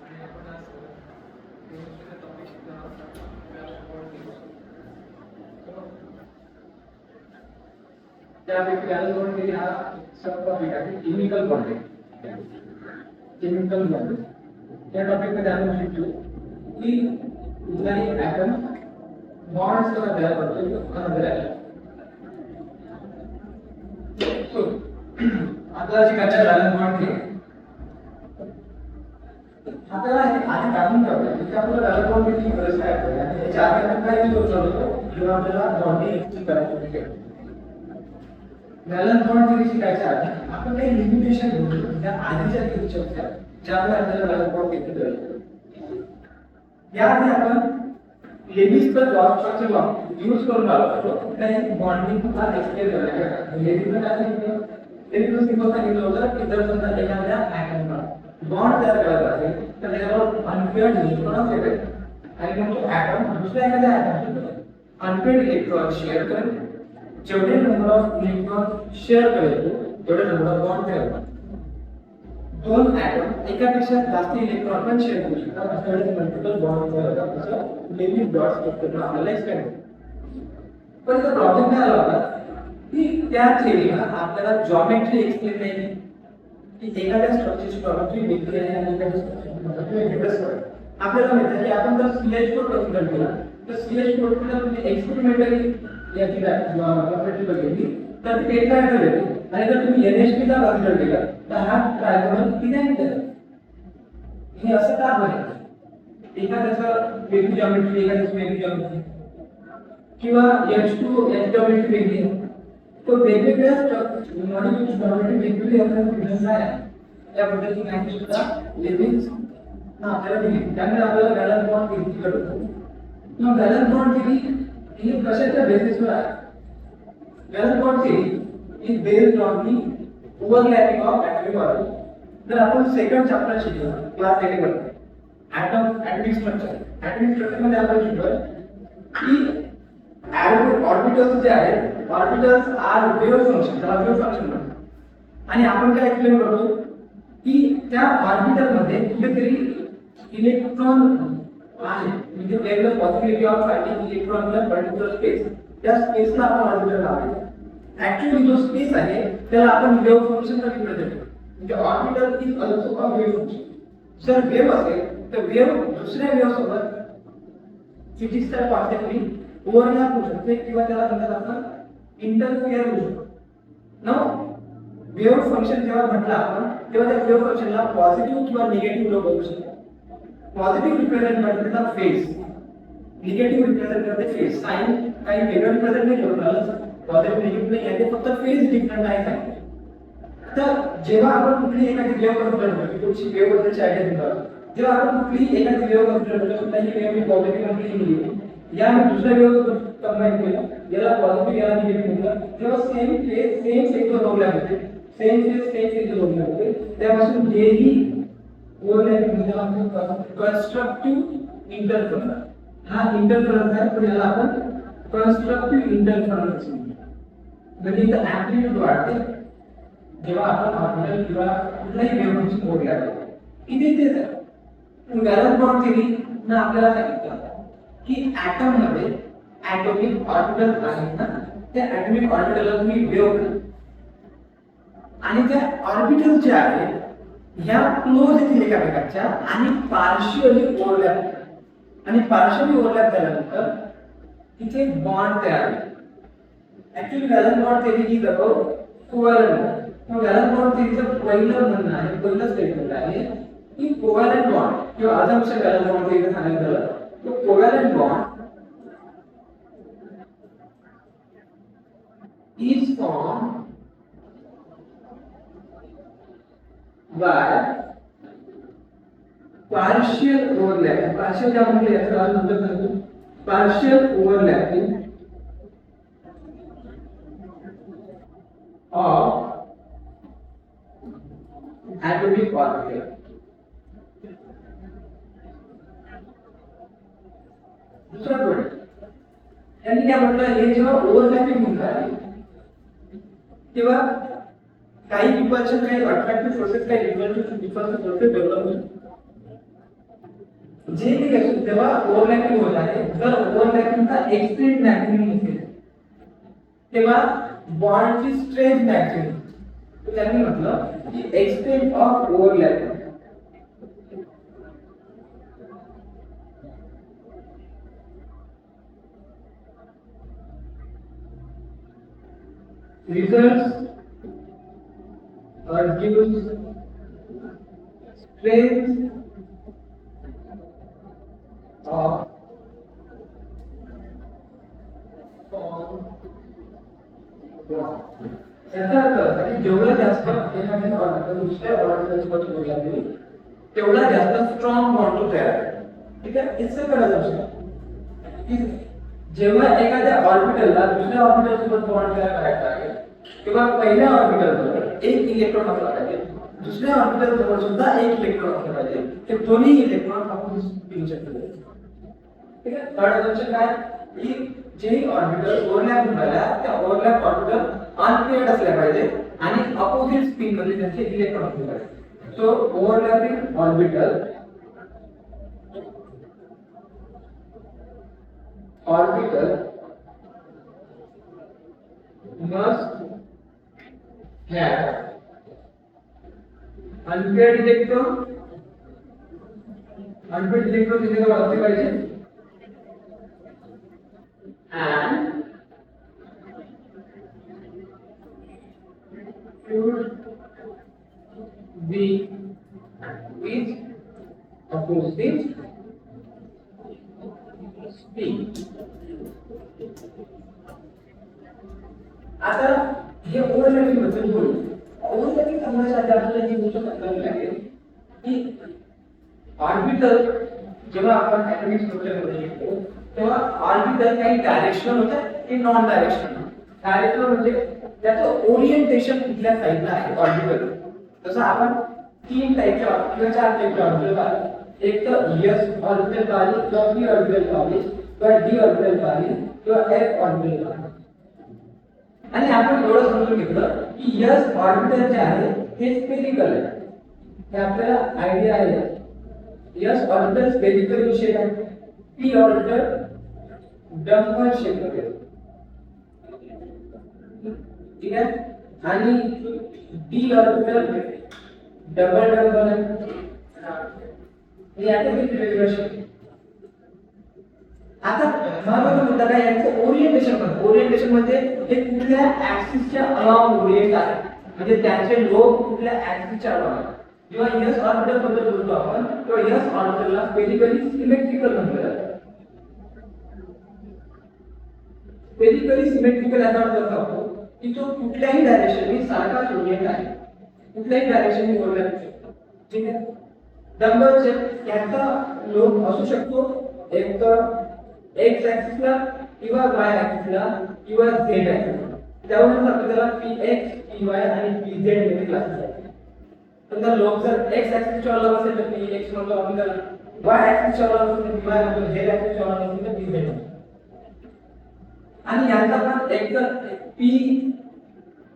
आणि आपण आज केमिस्ट्रीचा टॉपिक शिकणार आहोत. त्यापैकी बॅलन्स केली हा सब टॉपिक आहे केमिकल बॉन्डिंग. केमिकल बॉन्डिंग या टॉपिक मध्ये आपण शिकलो की कुठलाही ॲटम बॉन्ड्स कसा तयार करतो आता जी कच्चा बॅलन्स बॉन्ड आहे आपल्याला आधी काढून ठेवलं की आपल्याला बॅलन्स बॉन्डची गरज काय आहे आणि याच्या आधी आपण काय यूज करतो जेव्हा आपल्याला बॉन्डिंग एक्सप्लेन करायचं होते. बॅलन्स बॉन्ड जरी शिकायच्या आधी आपण काही लिमिटेशन घेतो त्या आधीच्या लेक्चरच्या ज्यामुळे आपल्याला बॅलन्स बॉन्ड किती कळतो. याआधी आपण लेविसचा लॉ स्ट्रक्चर लॉ यूज करून आलो काही बॉन्डिंगचा एक्सप्लेन करायचा. लेविसने काय सांगितलं लेविसने सिंपल सांगितलं होतं की जर समजा एखाद्या ॲटमला बॉन्ड तयार करायचा असेल तर त्याच्यावर अनपेअर्ड इलेक्ट्रॉन असेल आणि मग तो ॲटम दुसऱ्या एखाद्या ॲटमसोबत अनपेअर्ड इलेक्ट्रॉन शेअर करेल. जेवढे नंबर ऑफ इलेक्ट्रॉन शेअर करेल तेवढे नंबर ऑफ बॉन्ड तयार होतात. दोन ॲटम एकापेक्षा जास्त इलेक्ट्रॉन पण शेअर करू शकतात अशा वेळेस मल्टिपल बॉन्ड तयार होतात. असं लेविस डॉट स्ट्रक्चरला आपल्याला एक्सप्लेन करतो. पण इथं प्रॉब्लेम काय आला होता की त्या थेअरीला आपल्याला जॉमेट्री एक्सप्लेन नाही की एखाद्या स्ट्रक्चरची जॉमेट्री वेगळी आहे आणि एखाद्या स्ट्रक्चरची जॉमेट्री वेगळी आहे. आपल्याला माहिती आहे की आपण जर CH4 कन्सिडर केला तर CH4 ला तुम्ही एक्सपेरिमेंटली याची प्रॉपर्टी बघितली तर ती टेट्राहेड्रल येते आणि जर तुम्ही NH3 ला कन्सिडर केला तर हा ट्रायगोनल पिनॅमिड आहे. हे असं का बने एखाद्याचं वेगळी जॉमेट्री एखाद्याची वेगळी जॉमेट्री किंवा H2 याची जॉमेट्री वेगळी आहे तो वेगवेगळ्या मॉलिक्युलची जॉमेट्री वेगवेगळी असण्याचं आहे. या पद्धतीची माहिती सुद्धा लेविस आपल्याला दिली. त्यामुळे आपल्याला बॅलन्स बॉन्ड थेअरी कळतो. मग बॅलन्स बॉन्ड थेअरी ही कशाच्या बेसिसवर आहे. Balance bond theory is based on the overlapping of atomic orbital. जर आपण सेकंड चॅप्टर शिकलो क्लास 8 मध्ये ॲटॉमिक स्ट्रक्चर मध्ये आपण शिकलो की ऑर्बिटल्स जे आहेत ऑर्बिटल्स आर वेव्ह फंक्शन त्याला वेव्ह फंक्शन म्हणतात. आणि आपण काय एक्सप्लेन करतो की त्या ऑर्बिटल मध्ये कुठेतरी इलेक्ट्रॉन आहे म्हणजे there is possibility of finding electron in a particular space. त्या स्पेसला आपण ऑर्बिटल लावतो. ऍक्च्युअली जो स्पेस आहे त्याला आपण वेव्ह फंक्शनला रिप्रेझेंट करतो. म्हणजे orbital is also a wave function. जर वेव्ह असेल तर वेव्ह दुसऱ्या वेव्ह सोबत फिजिक्सच्या कॉन्सेप्टनी ओव्हरलॅप होऊ शकते किंवा त्याला म्हणतात आपण इंटरफिअर होऊ शकतो. नाउ वेव्ह फंक्शन जेव्हा म्हटलं आपण तेव्हा त्या वेव्ह फंक्शनला पॉझिटिव्ह किंवा निगेटिव्ह लोक बघू शकतो. पॉझिटिव्ह रिप्रेझेंट करते फेज, निगेटिव्ह रिप्रेझेंट करते फेज. साइन काही वेगळं रिप्रेझेंट नाही करून आलं पॉझिटिव्ह निगेटिव्ह नाही आहे ते फक्त फेज डिफरंट आहे काय. तर जेव्हा आपण कुठली एखादी वेव्ह कन्सिडर करतो तुमची वेव्ह बद्दलची आयडिया घेतो जेव्हा आपण कुठली एखादी वेव्ह कन्सिडर करतो कुठल्याही वेव्ह मी पॉझिटिव्ह आणि निगेटिव्ह या मी दुसऱ्या वेव्ह कंबाईन केलं याला पॉझिटिव्ह याला निगेटिव्ह म्हटलं तेव्हा same phase same sector overlap होते. Same phase same sector overlap होते. त्यापासून जेही ओव्हरलॅपिंग म्हणजे आपण कन्स्ट्रक्टिव्ह इंटरफरन्स हा इंटरफरन्स आहे पण याला आपण कन्स्ट्रक्टिव्ह इंटरफरन्स म्हणजे इथं ॲम्प्लिट्यूड वाढते जेव्हा आपण ऑर्बिटल किंवा कुठल्याही वेव्ह फंक्शन ओव्हरलॅप इथे तेच आहे. बॅलन्स बॉन्ड थेअरी ने आपल्याला सांगितलं की ॲटम मध्ये ॲटॉमिक ऑर्बिटल आहेत ना त्या ॲटॉमिक ऑर्बिटलला तुम्ही वेव्ह करा आणि त्या ऑर्बिटल जे आहेत ह्या क्लोज येतील एकामेकांच्या आणि पार्शियली ओव्हरलॅप आणि पार्शियली ओव्हरलॅप झाल्यानंतर तिथे बॉन्ड तयार होईल. ऍक्च्युअली बॅलन्स बॉन्ड थेअरी ही कोव्हॅलंट बॉन्ड. बॅलन्स बॉन्ड थेअरीचं पहिलं म्हणणं आहे पहिलं स्टेटमेंट आहे की कोव्हॅलंट बॉन्ड किंवा अजम्पशन बॅलन्स बॉन्ड थेअरीचं सांगायचं झालं तो covalent bond is formed by partial overlapping. Partial क्या म्हणजे याचा अर्थ सांगतो partial overlapping of atomic orbital. दूसरा पॉइंट यांनी क्या म्हटलं हे जेव्हा ओव्हरलॅपिंग होणार आहे तेव्हा काही रिपल्शन, काही अट्रॅक्टिव्ह प्रोसेस, काही रिपल्शन प्रोसेस डेव्हलप होईल. जे काही असेल तेव्हा ओव्हरलॅपिंग होत आहे. जर ओव्हरलॅपिंगचा एक्सट्रीम मॅक्सिमम असेल तेव्हा बॉन्डची स्ट्रेंथ मॅक्सिमम. त्यांनी म्हटलं की extent of overlapping results or gives strength of याचा अर्थ जेवढा जास्त एखाद्या ऑर्बिटल दुसऱ्या ऑर्बिटलसोबत जोडला जाईल तेवढा जास्त स्ट्रॉंग बॉन्ड तयार होईल. ठीक आहे, इससे कळलं जाऊ शकतं जेव्हा एखाद्या ऑर्बिटलला दुसऱ्या ऑर्बिटलसोबत बॉन्ड तयार करायचा आहे तेव्हा पहिल्या ऑर्बिटलवर एक इलेक्ट्रॉन असला पाहिजे, दुसऱ्या ऑर्बिटलवर सुद्धा एक इलेक्ट्रॉन असला पाहिजे. ते दोन्ही इलेक्ट्रॉन आपण पिन शकतो. ठीक आहे, थर्ड ऑप्शन काय की जे ऑर्बिटल ओव्हरलॅप झाल्या त्या ओव्हरलॅप ऑर्बिटल अनपेअर्ड असल्या पाहिजे आणि अपोजिट स्पिन मध्ये त्यांचे इलेक्ट्रॉन असले पाहिजे. So overlapping orbital must have unpaired electron तिथे असले पाहिजे and should be with opposite spin. आता हे ओव्हरलॅपिंग बद्दल बोलू. ओव्हरलॅपिंग करण्यासाठी आपल्याला ही गोष्ट समजावी लागेल की ऑर्बिटल जेव्हा आपण ऍटॉमिक स्ट्रक्चर मध्ये शिकतो तेव्हा ऑर्बिटल काही डायरेक्शनल होतात की नॉन डायरेक्शनल. डायरेक्शनल म्हणजे त्याचं ओरिएंटेशन कुठल्या साईडला आहे ऑर्बिटल. जसं आपण तीन टाईपचे किंवा चार टाईपचे ऑर्बिटल पाहिले. एक तर एस ऑर्बिटल पाहिली किंवा पी ऑर्बिटल पाहिली किंवा डी ऑर्बिटल पाहिली किंवा एफ ऑर्बिटल पाहिली. आणि आपण एवढं समजून घेतलं की एस ऑर्बिटल जे आहे हे स्फेरिकल आहे. हे आपल्याला आयडिया आहे. एस ऑर्बिटल स्फेरिकल शेप आहे. पी ऑर्बिटल डंपर शेप मध्ये. ठीक आहे, आणि डी ऑर्बिटल डबल डंपर आहे. हे ऍटॉमिक रेडिएशन. आता महत्त्वाचा मुद्दा काय यांचं ओरिएंटेशन पण. ओरिएंटेशन म्हणजे हे कुठल्या ऍक्सिसच्या अलाउंग ओरिएंट आहे, म्हणजे त्यांचे लोब कुठल्या ऍक्सिसच्या अलाउंग आहे. जेव्हा एस ऑर्बिटल बद्दल बोलतो आपण तेव्हा एस ऑर्बिटलला स्फेरिकली सिमेट्रिकल म्हटलं जातं. स्फेरिकली सिमेट्रिकल याचा अर्थ असा होतो की तो कुठल्याही डायरेक्शनने सारखाच ओरिएंट आहे, कुठल्याही डायरेक्शनने ओरिएंट आहे. ठीक आहे, डंबलचे याचा लोब असू शकतो एक तर एक्स ऍक्सिसला किंवा वाय ऍक्सिसला किंवा झेड ऍक्सिसला. त्यावरून आपल्याला पी एक्स पी वाय आणि पी झेड मध्ये क्लासिफाय करायचे. तर लोक जर एक्स ऍक्सिसच्या अलग असेल तर पी एक्स म्हणतो आपण, त्याला वाय ऍक्सिसच्या अलग असेल तर पी वाय म्हणतो, झेड ऍक्सिसच्या अलग असेल तर पी झेड म्हणतो. आणि यांचा पण एक तर पी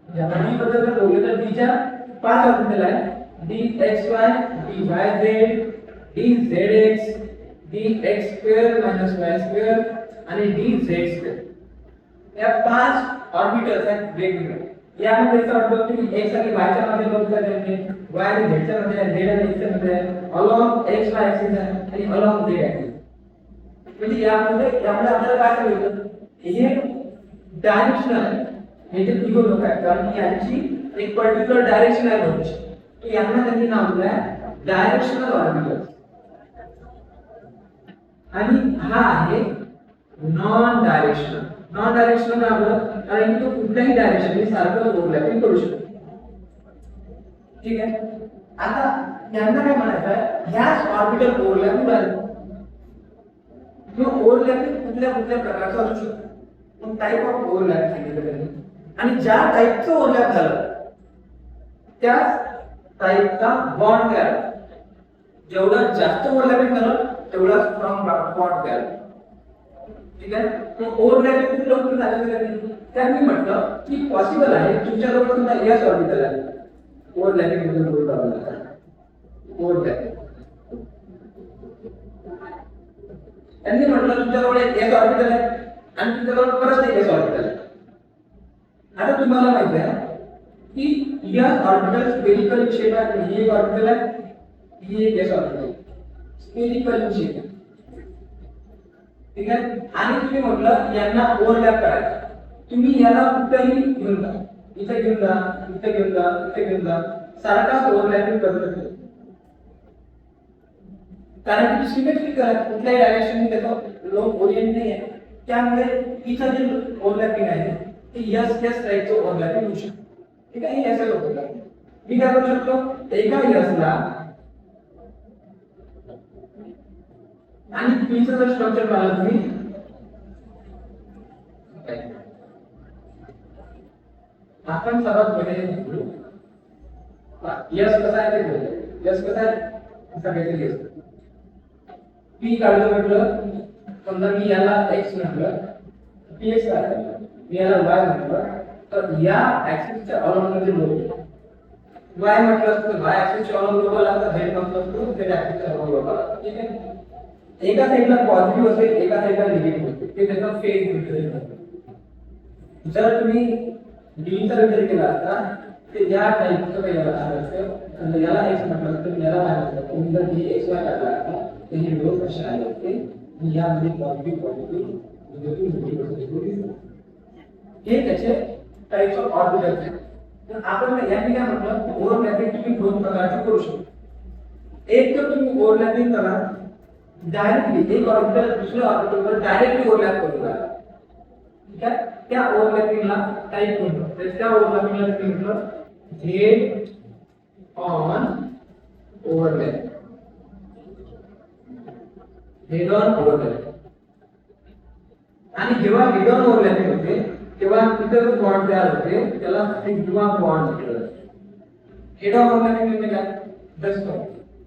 ज्यामध्ये बद्दल जर बोलले तर पीच्या 5 ऑर्बिटल आहे. D x Y, D Y Z, D Z x, D x square minus Y square आणि डी झेड स्क्वेअर. या 5 ऑर्बिटल्स आहेत वेगवेगळे. यामध्ये असं वाटतं की एक्स आणि वाय च्या मध्ये बघता येते, वाय आणि झेड च्या मध्ये आहे, झेड आणि एक्स च्या मध्ये आहे, अलॉंग एक्स वाय ऍक्सिस आहे आणि अलॉंग झेड ऍक्सिस. म्हणजे यामध्ये आपल्याला काय समजतं हे डायरेक्शनल आहे. हे जे तिघ लोक आहेत कारण की यांची एक पर्टिक्युलर डायरेक्शन आहे रोटेशन. तो यांना त्यांनी नाव दिलं आहे डायरेक्शनल ऑर्बिटल्स. आणि हा आहे नॉन डायरेक्शनल. नॉन डायरेक्शनल आपलं कारण की तो कुठल्याही डायरेक्शनने सारखं ओव्हरलॅपिंग करू शकतो. ठीक आहे, आता यांना काय म्हणायचं आहे, ह्याच ऑर्बिटल ओव्हरलॅपिंग आहे. जो ओव्हरलॅपिंग कुठल्या कुठल्या प्रकारचा असू शकतो. पण टाइप ऑफ ओव्हरलॅप सांगितलं त्यांनी. आणि ज्या टाइपचं ओव्हरलॅप झालं त्याच टाइपचा बॉन्ड तयार. जेवढा जास्त ओव्हरलॅपिंग झालं तेवढा स्ट्रॉंग बॉन्ड तयार. ठीक आहे, मग ओव्हरलॅपिंग खूप लवकर झालं त्यांनी म्हटलं की पॉसिबल आहे तुमच्याजवळ सुद्धा एस ऑर्बिटल आहे ओव्हरलॅपिंग बद्दल बोलतो आपण. ओव्हरलॅपिंग त्यांनी म्हटलं तुमच्याजवळ एक एस ऑर्बिटल आहे आणि तुमच्याजवळ परत एक एस ऑर्बिटल आहे. आता तुम्हाला माहिती आहे की या ऑर्बिटल स्फेरिकल शेप आहे. ही एक ऑर्बिटल आहे, ही एक एस ऑर्बिटल स्फेरिकल शेप आहे. ठीक आहे. आणि तुम्ही म्हटलं यांना ओव्हरलॅप करायचं. तुम्ही याला कुठेही घेऊन जा, इथे घेऊन जा, इथे घेऊन जा, इथे घेऊन जा, सारखाच ओव्हरलॅपिंग करत राहतो. कारण की सिमेट्रिकल आहे, कुठल्याही डायरेक्शन मध्ये त्याचा लोक ओरिएंट नाही आहे. त्यामुळे इथं जे ओव्हरलॅपिंग आहे ते यस यस टाइपचं ओव्हरलॅपिंग होऊ शकतं. ठीक आहे. हे असं होतं. मी काय करू शकतो, एका यसला आणि पीचं जर स्ट्रक्चर पाहिलं तुम्ही, आपण सर्वात पहिले यस कसा आहे ते बोलू. यस कसा आहे असा काहीतरी यस पी काढलं म्हटलं, समजा मी याला एक्स म्हटलं, पी एक्स आहे, मी याला वाय म्हटलं, तर या ऍक्सिसच्या अलोंगमध्ये लोक वाय म्हटलं असतं वाय ऍक्सिसच्या अलोंग लोकल आता झेड म्हटलं असतं झेड ऍक्सिसच्या अलोंग लोकल. ठीक आहे. एका साइडला पॉझिटिव्ह असेल, एका साइडला निगेटिव्ह असेल, ते त्याचा फेज डिफरन्स आहे. जर तुम्ही डीचा विचार केला असता ते या टाइपचं काही याला आलं असतं आणि याला एक्स म्हटलं तर याला वाय म्हटलं, तुम्ही जर ही एक्स वाय काढला असता तर हे दोन कसे आले असते. यामध्ये पॉझिटिव्ह निगेटिव्ह हे त्याचे टाइप्स ऑफ ऑर्बिटल्स आहेत. तर आपण यांनी काय म्हटलं, ओव्हरलॅपिंग तुम्ही दोन प्रकारचे करू शकता. एक तर तुम्ही ओव्हरलॅपिंग करा डायरेक्टली, एक ऑर्बिटल दुसऱ्या ऑर्बिटलवर डायरेक्टली ओव्हरलॅप करून करा. ठीक आहे. त्या ओव्हरलॅपिंगला टाइप म्हणतो. त्या ओव्हरलॅपिंगला तुम्ही म्हटलं head on overlap, head on overlap. आणि जेव्हा हेड ऑन ओव्हरलॅपिंग होते तेव्हा तिथे जो बॉन्ड तयार होते त्याला सिग्मा बॉन्ड म्हटलं जातं. हेड ऑन ओव्हरलॅपिंग म्हणजे काय, जसं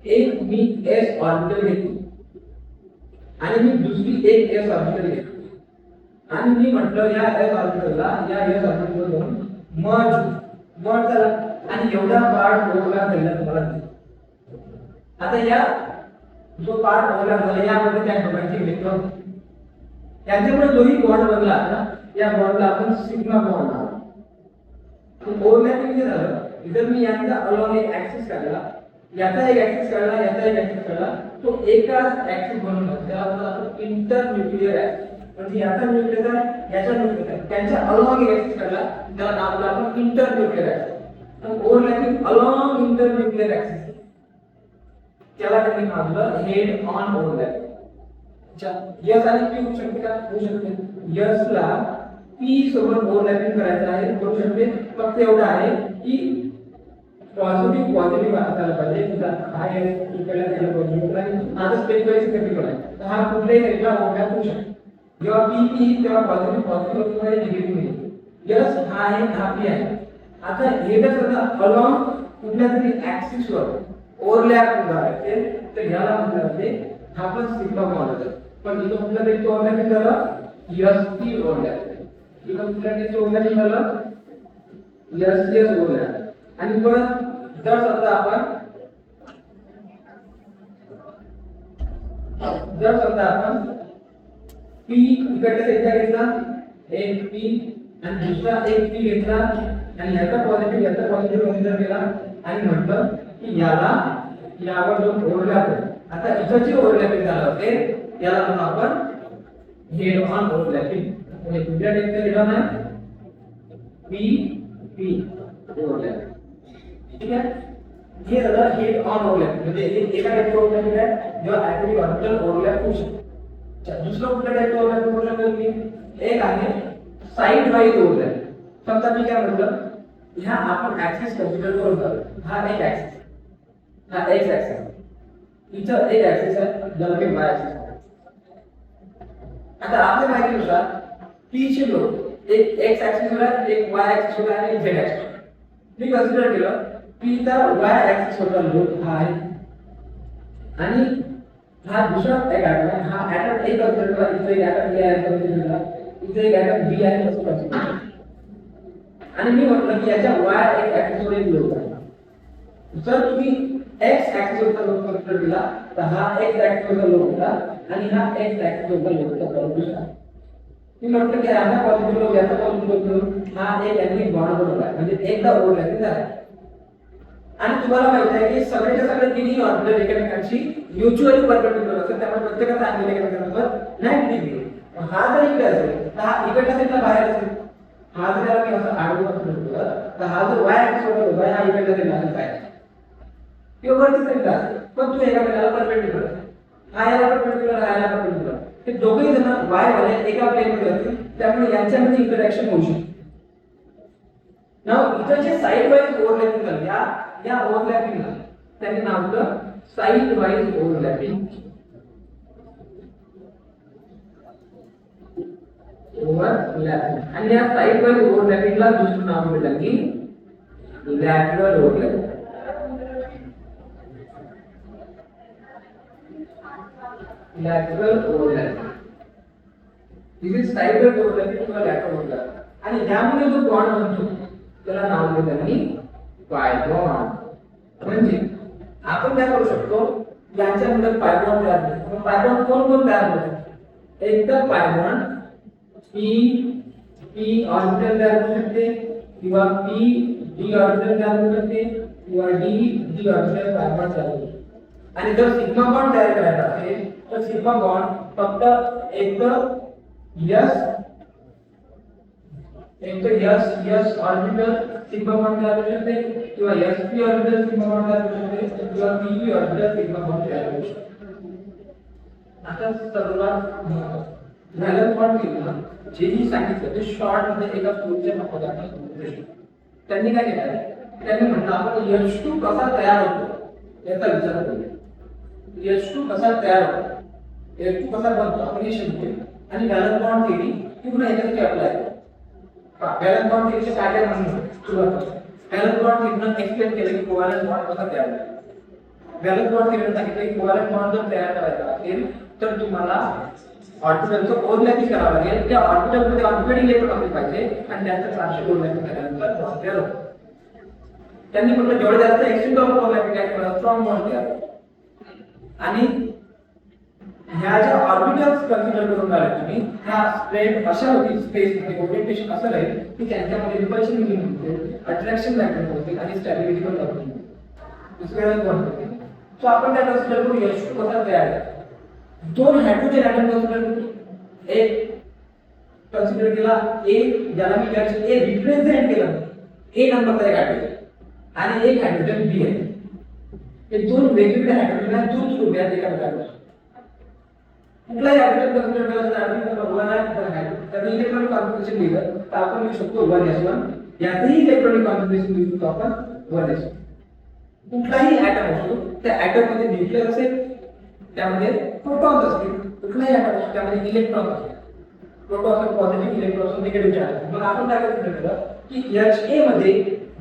एक मी एस ऑर्बिटल घेतो आणि मी दुसरी एक एस ऑर्बिटल घेतो आणि मी म्हटलं या एस ऑर्बिटलला या एस ऑर्बिटलला मर्ज झाला आणि एवढा पार्ट ओव्हरलॅप झाला तुम्हाला दिसतो. आता या जो पार्ट ओव्हरलॅप झाला यामध्ये त्या दोघांची इलेक्ट्रॉन यांच्यामुळे जोही बॉन्ड बनला ना या बॉन्डला आपण सिग्मा बॉन्ड म्हणतो. ओव्हरलॅपिंग जे झालं, जर मी यांचा अलोंग एक ऍक्सिस काढला, याचा एक ऍक्सिस काढला, याचा एक ऍक्सिस काढला, तो एकाच ऍक्सिस बनून जातो. त्याला आपण इंटरन्यूक्लियर ऍक्सिस, म्हणजे याचा न्यूक्लियर आहे, याचा न्यूक्लियर आहे, त्यांच्या अलोंग एक ऍक्सिस काढला, त्याला नाव दिलं आपण इंटरन्यूक्लियर ऍक्सिस. आणि ओव्हरलॅपिंग अलोंग इंटरन्यूक्लियर ऍक्सिस, त्याला त्यांनी नाव दिलं हेड ऑन ओव्हरलॅप. यस आणि पी होऊ शकते का, होऊ शकते. यसला पी सोबत ओव्हरलॅपिंग करायचं आहे, करू शकते. फक्त एवढं आहे की पॉझिटिव्ह असायला पाहिजे. हा एस इकडे गेला पॉझिटिव्ह नाही, आता स्पेसिफाय सिग्निफिकंट आहे, तर हा कुठल्याही साईडला ओव्हरलॅप होऊ शकतो. जेव्हा पी तेव्हा पॉझिटिव्ह होतो निगेटिव्ह होतो. यस हा आहे, हा पी आहे. आता हे जर समजा अलोंग कुठल्या तरी ऍक्सिस वर ओव्हरलॅप होणार आहे तर याला म्हणतात ते हा पण सिग्मा बॉन्ड आहे. पण इथं कुठल्या तरी ओव्हरलॅप झालं यस पी ओव्हरलॅप, इथं कुठल्या तरी ओव्हरलॅप झालं यस यस ओव्हरलॅप. आणि परत जर समजा आपण पी इकडे साईडला घेतला एक पी आणि दुसरा एक पी घेतला आणि याचा पॉझिटिव्ह कन्सिडर केला आणि म्हटलं की याला यावर जो ओव्हरलॅप आहे, आता इथं जे ओव्हरलॅपिंग झालं होते याला म्हणून आपण हेड ऑन ओव्हरलॅपिंग. म्हणजे कुठल्या टाइपचं हेड ऑन आहे, पी पी ओव्हरलॅप. ठीक आहे. हे झालं हेड ऑन ओव्हरलॅप, म्हणजे एका टाइपचं ओव्हरलॅपिंग आहे जेव्हा ऍटॉमिक ऑर्बिटल ओव्हरलॅप होऊ शकतो. दुसरं कुठल्या टाइपचं ओव्हरलॅप करू शकतो मी, एक आहे साइड वाईज ओव्हरलॅप. समजा मी काय म्हटलं, ह्या आपण ऍक्सिस कन्सिडर करून झालं, हा एक ऍक्सिस, हा एक्स ऍक्सिस, इथं एक ऍक्सिस आहे ज्याला मी वाय ऍक्सिस. आता आपल्या माहितीनुसार पी चे लोक एक एक्स ऍक्सिस वर आहे, एक वाय ऍक्सिस वर आहे आणि झेड ऍक्सिस. मी कन्सिडर केलं पी चा वाय ऍक्सिस वरचा लोक हा आहे आणि हा दुसरा एक ऍटम आहे, हा ऍटम एक कन्सिडर करा, इथे एक ऍटम बी आहे कन्सिडर करा, इथे एक ऍटम बी आहे असं कन्सिडर करा. आणि मी म्हटलं की याच्या वाय एक ऍक्सिस वर एक लोक आहे जर तुम्ही x ऍक्सिस वरचा लोड कन्सिडर केला तर हा x ऍक्सिस वरचा लोड होता आणि हा x ऍक्सिस वरचा लोड होता. मी म्हटलं की हा पॉझिटिव्ह लोड याचा पॉझिटिव्ह लोड हा एक यांनी बॉन्ड बनवला आहे म्हणजे एकदा ओव्हरलॅपिंग झाला. आणि तुम्हाला माहित आहे की सगळ्याच्या सगळ्या तिन्ही ऑर्बिटल एकमेकांशी म्युच्युअली परपेंडिक्युलर असतात त्यामुळे प्रत्येकाचा अँगल एकमेकांसोबत 90 डिग्री. हा जर इकडे असेल तर हा इकडच्या साईडला बाहेर असेल. हा जर याला मी असं आडवं ठेवलं तर हा जर y ऍक्सिस वर होता हा इकडच्या साईडला असेल बाहेर किंवा वरती साईडला असेल पण तो एकामेकाला परपेंडिक्युलर आहे. हा याला परपेंडिक्युलर हा याला परपेंडिक्युलर. हे दोघेही जण y वाले एका प्लेनमध्ये असतील त्यामुळे यांच्यामध्ये इंटरॅक्शन होऊ शकते. नाव इथं जे साइड वाइज ओव्हरलॅपिंग झालं या ओव्हरलॅपिंगला त्यांनी नाव दिलं साइड वाइज ओव्हरलॅपिंग. ओव्हरलॅपिंग आणि या साइड वाइज ओव्हरलॅपिंगला दुसरं नाव दिलं की lateral overlapping. Lateral overlapping this is side wise overlapping किंवा लॅटरल ओव्हरलॅपिंग. आणि यामुळे जो बॉन्ड बनतो त्याला नाव दिलं त्यांनी पाय बॉन्ड. म्हणजे आपण काय करू शकतो यांच्यामध्ये पाय बॉन्ड तयार करतो. पाय बॉन्ड कोण कोण तयार करतो? एक तर पाय बॉन्ड p ऑर्बिटल तयार करू शकते किंवा p d ऑर्बिटल तयार करू शकते किंवा d ऑर्बिटल पाय बॉन्ड तयार करू शकते. आणि जर सिग्मा बॉन्ड तयार करायचा असेल तर सिग्मा बॉन्ड फक्त एक तर s ऑर्बिटल सिग्मा बॉन्ड तयार करू शकते किंवा sp ऑर्बिटल सिग्मा बॉन्ड तयार करू शकते किंवा pp ऑर्बिटल सिग्मा बॉन्ड तयार करू शकते. आता सर्वात व्हॅलन्स बॉन्ड केलं जेही सांगितलं ते शॉर्ट मध्ये एका फ्लोच्या पदार्थात त्यांनी काय केलं त्यांनी म्हटलं आपण H2 कसा तयार होतो याचा विचार करूया. H2 कसा तयार होतो H2 कसा बनतो आपण हे शिकू आणि व्हॅलन्स बॉन्ड थेअरी पूर्ण याच्यासाठी अप्लाय करू. व्हॅलन्स बॉन्ड थेअरीचे काय म्हणून सुरुवात करू. व्हॅलन्स बॉन्ड थेअरीनं एक्सप्लेन केलं की कोव्हॅलंट बॉन्ड कसा तयार होतो. व्हॅलन्स बॉन्ड थेअरीनं सांगितलं की कोव्हॅलंट बॉन्ड जर तयार करायचा असेल तर तुम्हाला ऑर्बिटलचं ओव्हरलॅपिंग करावं लागेल. त्या ऑर्बिटलमध्ये ऑर्बिटल इलेक्ट्रॉन असले पाहिजे आणि त्यांचं ट्रान्सफर ओव्हरलॅपिंग केल्यानंतर बॉन्ड तयार होतो. त्यांनी म्हटलं जेवढे जास्त एक्सटेंड ऑफ ओव्हरलॅपिंग आहे तेवढा स्ट्रॉंग बॉन्ड तयार होतो. आणि ह्या ज्या ऑर्बिटल्स कन्सिडर करून राहिले तुम्ही ह्या स्प्रेड अशा होतील स्पेस मध्ये ओरिएंटेशन असं राहील की त्यांच्यामध्ये रिपल्शन मिनिमम होते, अट्रॅक्शन मॅग्नेट होते आणि स्टॅबिलिटी पण होते. दुसऱ्या होते. सो आपण त्या कन्सिडर करू H2 कसा तयार आहे. दोन हायड्रोजन ऍटम कन्सिडर करू. एक कन्सिडर केला A ज्याला मी A रिप्रेझेंट केलं A नंबरचा एक हायड्रोजन आणि एक हायड्रोजन B आहे. हे दोन वेगवेगळे हायड्रोजन आहेत दूर दूर आहेत एकामेकांपासून. कुठलाही हायड्रोजन कन्सिडर केला तर आपण 1 आहे तर इलेक्ट्रॉनिक कॉन्फिगरेशन लिहिलं तर आपण लिहू शकतो 1s1. यातही इलेक्ट्रॉनिक कॉन्फिगरेशन लिहू शकतो आपण 1s2. कुठलाही ऍटम असतो त्या ऍटम मध्ये न्यूक्लियस असेल त्यामध्ये प्रोटॉन्स असतील. कुठलाही ऍटम असतो त्यामध्ये इलेक्ट्रॉन असतील. Proton positive electron negative charge. मग आपण काय करू शकतो की Ha मध्ये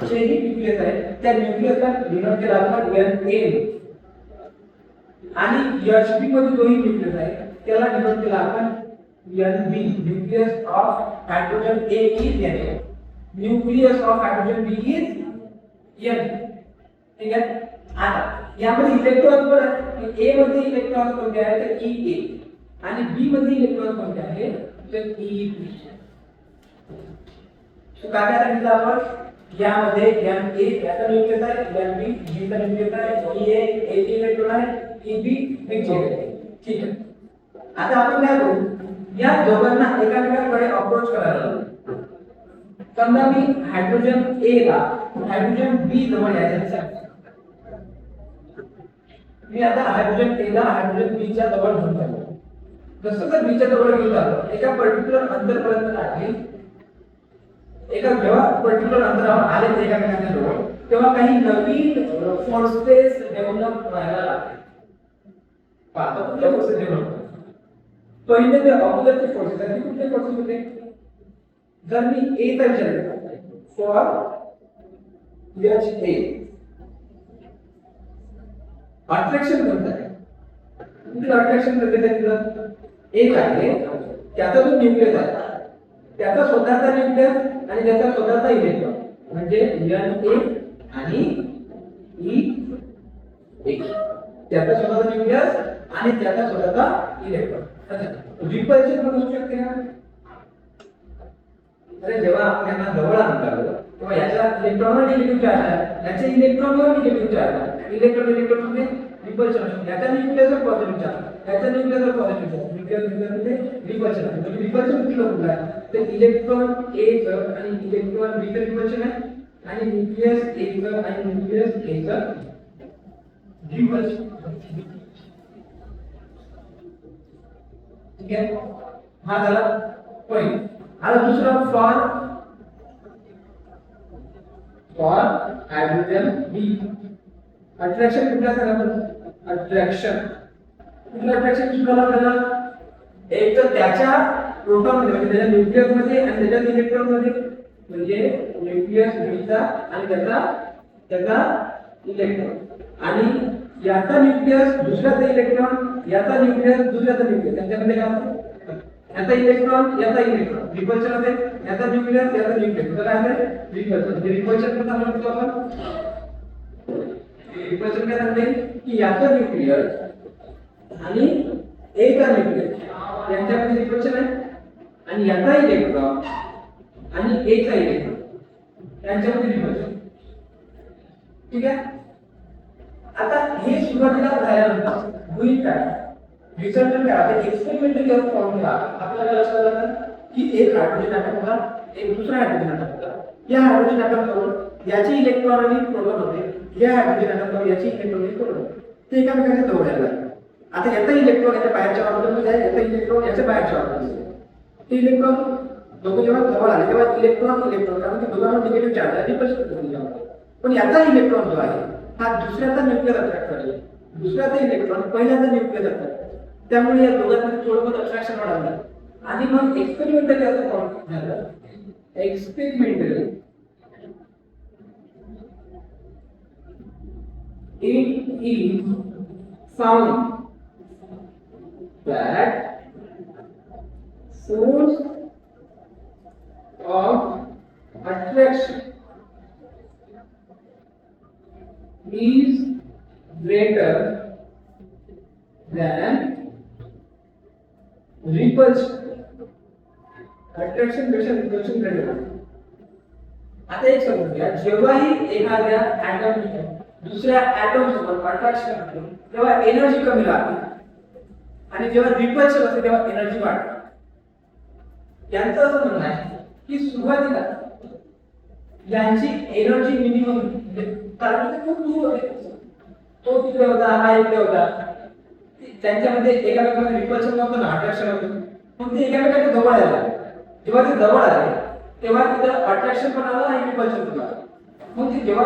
जेही न्यूक्लियस आहे त्या न्यूक्लियसला डिनोट केला आपण Na आणि Hb मध्ये जोही न्यूक्लियस आहे त्याला डिनोट केला आपण Nb. Nucleus of hydrogen A is Na. Nucleus of hydrogen B is N. ठीक आहे. आता यामध्ये इलेक्ट्रॉन पण आहे. A मध्ये इलेक्ट्रॉन कोणते आहे तर Ea आणि B मध्ये इलेक्ट्रॉन कोणते आहे तर Eb. तो काय सांगितलं आपण यामध्ये Na याचा न्यूक्लियस आहे, Nb B चा न्यूक्लियस आहे, Ea A चे इलेक्ट्रॉन आहे, Eb B चे आहे. ठीक आहे. आता आपण काय करू या दोघांना एकामेकांकडे अप्रोच करायला लावू. समजा मी हायड्रोजन A ला हायड्रोजन B जवळ यायचं. मी आता हायड्रोजन A ला हायड्रोजन B च्या जवळ घेऊन जातो. जसं जर B च्या जवळ घेऊन जातो एका पर्टिक्युलर अंतरपर्यंत आले एका जेव्हा पर्टिक्युलर अंतरावर आले ते एकामेकांच्या जवळ तेव्हा काही नवीन फोर्सेस डेव्हलप व्हायला लागते. पाहता कुठले फोर्सेस डेव्हलप पहिले ते ऑपोजिट फोर्सेस आहेत. कुठले फोर्सेस होते जर मी A चा विचार केला फॉर HA अट्रॅक्शन कोणतं आहे कुठलं अट्रॅक्शन करते एक आहे त्याचा जो न्यूक्लियस आहे त्याचा स्वतःचा न्यूक्लियस आणि त्याचा स्वतःचा इलेक्ट्रॉन म्हणजे Na आणि E एक त्याचा स्वतःचा न्यूक्लियस आणि त्याचा स्वतःचा इलेक्ट्रॉन रिपल्शन पण होऊ शकते का अरे जेव्हा आपण यांना जवळ आणतो तेव्हा याच्या इलेक्ट्रॉनवर निगेटिव्ह चार्ज आहे याच्या इलेक्ट्रॉनवर निगेटिव्ह चार्ज आहे इलेक्ट्रॉन मध्ये रिपल्शन असते याच्या न्यूक्लियसवर पॉझिटिव्ह चार्ज याच्या न्यूक्लियसवर पॉझिटिव्ह चार्ज न्यूक्लियस मध्ये रिपल्शन आहे म्हणजे रिपल्शन कुठलं आहे तर इलेक्ट्रॉन ए चं आणि इलेक्ट्रॉन बी चं रिपल्शन आहे आणि न्यूक्लियस ए चं आणि न्यूक्लियस ए चं रिपल्शन ठीक आहे हा झाला पॉइंट आता दूसरा फॉर हाइड्रोजन बी अट्रॅक्शन कुठला सांगा अट्रॅक्शन कुठलं अट्रॅक्शन शिकवलं आपल्याला एक तर त्याच्या प्रोटॉन मध्ये म्हणजे त्याच्या न्यूक्लियस मध्ये आणि त्याच्या इलेक्ट्रॉन मध्ये म्हणजे न्यूक्लियस बीचा आणि त्याचा इलेक्ट्रॉन आणि याचा न्यूक्लियस दुसऱ्याचा इलेक्ट्रॉन याचा न्यूक्लियस दुसऱ्याचा न्यूक्लियस त्यांच्यामध्ये काय होतं याचा इलेक्ट्रॉन रिपल्शन असेल याचा न्यूक्लियस याचा न्यूक्लियस तर काय असेल रिपल्शन म्हणजे रिपल्शन कसं म्हणतो आपण रिपल्शन काय सांगते की याचा न्यूक्लियस आणि एचा न्यूक्लियस यांच्यामध्ये रिपल्शन आहे आणि याचा इलेक्ट्रॉन आणि एचा इलेक्ट्रॉन यांच्यामध्ये रिपल्शन ठीक आहे आता हे सुरुवातीला झाल्यानंतर होईल काय रिझल्ट काय आता एक्सपेरिमेंटल फॉर्म्युला आपल्याला लक्षात आलं की एक हायड्रोजन ऍटम होता एक दुसरा हायड्रोजन ऍटम होता या हायड्रोजन ऍटम कडून याची इलेक्ट्रॉन आणि प्रोटॉन होते या हायड्रोजन ऍटम कडून याची इलेक्ट्रॉन आणि प्रोटॉन ते एकामेकांच्या जवळ आले आता याचा इलेक्ट्रॉन याच्या बाहेरच्या ऑर्बिटलमध्ये आहे याचा इलेक्ट्रॉन याच्या बाहेरच्या ऑर्बिटलमध्ये ते इलेक्ट्रॉन दोघे जेव्हा जवळ आले तेव्हा इलेक्ट्रॉन कारण की दोघांना निगेटिव्ह चार्ज आहे रिपल्शन पण याचा इलेक्ट्रॉन जो आहे हा दुसऱ्याचा न्यूक्लियस अट्रॅक्ट करेल दुसऱ्याचा इलेक्ट्रॉन पहिल्याचा न्यूक्लियस अट्रॅक्ट त्यामुळे या दोघांमध्ये थोडं बहुत अट्रॅक्शन वाढलं आणि मग एक्सपेरिमेंटली असं फॉर्म झालं experimentally it is found that force of attraction is greater than repulsion. Attraction पेक्षा repulsion greater. आता एक समजूया जेव्हाही एखाद्या ऍटम दुसऱ्या ऍटम सोबत अट्रॅक्शन होते तेव्हा एनर्जी कमी लागते आणि जेव्हा रिपल्शन असते तेव्हा एनर्जी वाढते यांचं असं म्हणणं आहे की सुरुवातीला यांची एनर्जी मिनिमम कारण ते खूप दूर होते तो तिकडे होता हा इकडे होता त्यांच्यामध्ये एकामेकांमध्ये रिपल्शन नव्हतं ना अट्रॅक्शन होतं मग ते एकामेकांच्या जवळ आले जेव्हा ते जवळ आले तेव्हा तिथं अट्रॅक्शन पण आलं आणि रिपल्शन पण आलं मग ते जेव्हा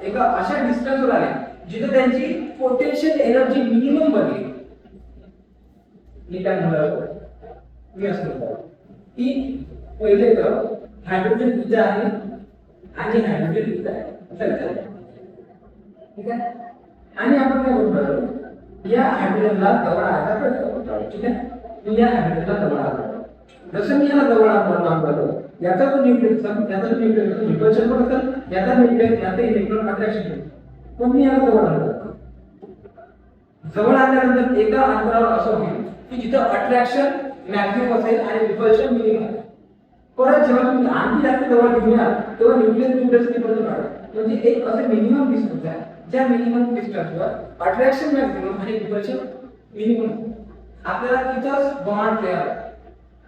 एका अशा डिस्टन्सवर आले जिथे त्यांची पोटेन्शियल एनर्जी मिनिमम बनली मी काय म्हणालो मी असं म्हणतो की पहिले तर हायड्रोजन इथं आहे आणि हायड्रोजन इथं आहे ठीक आहे आणि आपण काय बोलतो या हायड्रोजनला जवळ आणायचा प्रयत्न करतो ठीक आहे मी या हायड्रोजनला जवळ आणतो जसं मी याला जवळ आणतो याचा जो न्यूक्लियस त्याचा न्यूक्लियस रिपल्शन पण असेल याचा न्यूक्लियस याचा इलेक्ट्रॉन अट्रॅक्शन होईल पण मी याला जवळ आणतो जवळ आणल्यानंतर एका अंतरावर असं होईल की जिथं अट्रॅक्शन मॅक्सिमम असेल आणि रिपल्शन मिनिमम परत जेव्हा तुम्ही आणखी जास्त जवळ घेऊया तेव्हा न्यूक्लियस रिपल्शन वाढेल म्हणजे एक असं मिनिमम डिस्टन्स आहे ज्या मिनिमम डिस्टन्सवर अट्रॅक्शन मॅक्सिमम आणि रिपल्शन मिनिमम आपल्याला तिथंच बॉन्ड तयार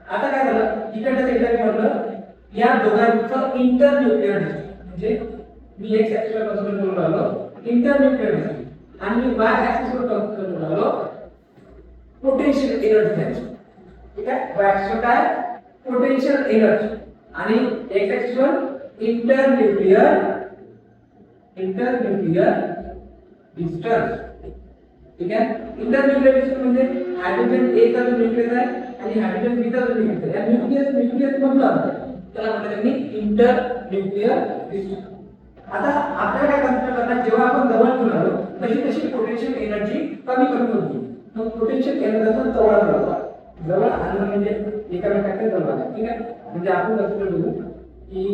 आता काय झालं इकडच्या साईडला म्हटलं या दोघांचं इंटरन्यूक्लियर डिस्टन्स म्हणजे मी एक्स ऍक्सिसवर कन्सिडर करून राहिलो इंटरन्यूक्लियर डिस्टन्स आणि मी वाय ऍक्सिसवर कन्सिडर करून राहिलो पोटेन्शियल एनर्जी डिस्टन्स ठीक आहे वाय ऍक्सिसवर काय पोटेन्शियल एनर्जी आणि एक्स ऍक्सिसवर इंटरन्यूक्लियर डिस्टन्स ठीक आहे इंटरन्यूक्लियर डिस्टन्स म्हणजे हायड्रोजन ए चा जो न्यूक्लियस आहे आणि हायड्रोजन बी चा जो न्यूक्लियस आहे या न्यूक्लियस मधला त्याला म्हणतात त्यांनी इंटरन्यूक्लियर डिस्टन्स आता आपल्याला काय कन्सिडर करणार जेव्हा आपण जवळ घेऊन आलो तशी तशी पोटेन्शियल एनर्जी कमी होती मग पोटेन्शियल एनर्जी जवळ आणतो जवळ आणणं म्हणजे एकामेकांच्या जवळ आलं ठीक आहे म्हणजे आपण कन्सिडर करू की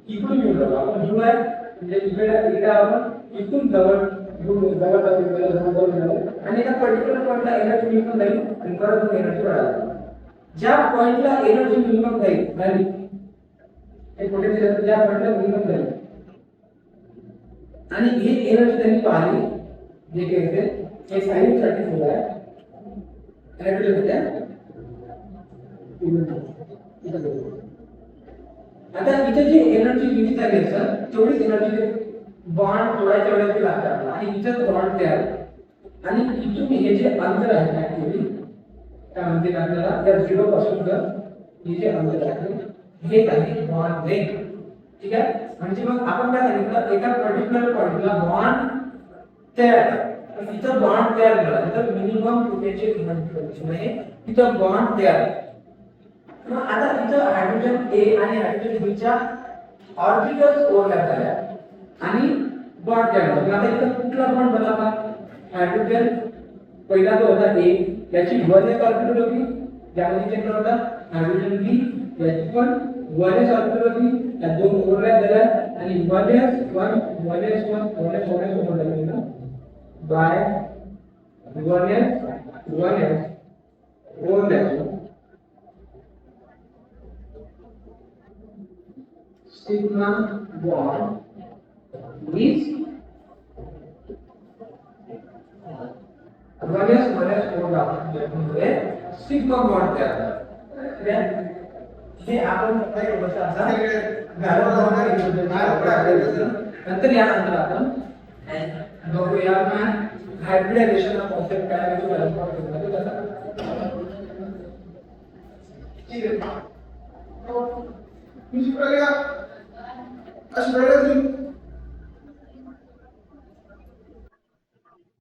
इकडून घेऊन जाऊ आपण घेऊन आहे म्हणजे इकडे आपण इथून जवळ आणि एका पर्टिक्युलर पॉइंटला एनर्जी मिनिमम जाईल आणि परत एनर्जी वाढायला ज्या पॉइंटला एनर्जी मिनिमम झाली हे पोटेन्शियल ज्या पॉइंटला मिनिमम झाली आणि ही एनर्जी त्यांनी पाहिली जे काही असेल हे सायन्स साठी सुद्धा आहे आता इथे जी एनर्जी रिलीज झाली असेल तेवढीच एनर्जी बॉन्ड जोडायच्या वेळेस लागते आपल्याला आणि इथं बॉन्ड तयार आणि इथून हे जे अंतर आहे ऍक्च्युअली काय म्हणते आपल्याला या 0 पासून तर हे जे अंतर आहे हे आहे बॉन्ड लेंथ ठीक आहे म्हणजे मग आपण काय सांगितलं एका पर्टिक्युलर पॉइंटला बॉन्ड तयार इथं बॉन्ड तयार झाला तर मिनिमम पोटेन्शियल एनर्जी आहे इथं बॉन्ड तयार मग आता इथं हायड्रोजन A आणि हायड्रोजन B च्या ऑर्बिटल्स ओव्हरलॅप झाल्या आणि बॉन्ड तयार झाला आता इथं कुठला बॉन्ड बनला हायड्रोजन पहिला जो होता A याची 1s ऑर्बिटल होती ज्यामध्ये चेक होता हायड्रोजन B याची पण 1s ऑर्बिटल होती या दोन ओव्हरलॅप झाल्या आणि 1s ओव्हरलॅप झाला by 1s overlap sigma bond is 1s म्हणजे सिग्मा बॉन्ड तयार झाला हे आपण काय गोष्ट असा नंतर यानंतर आपण बघूया हायब्रिडायझेशन ऑफ कॉन्सेप्ट काय आहे ठीक आहे Acho que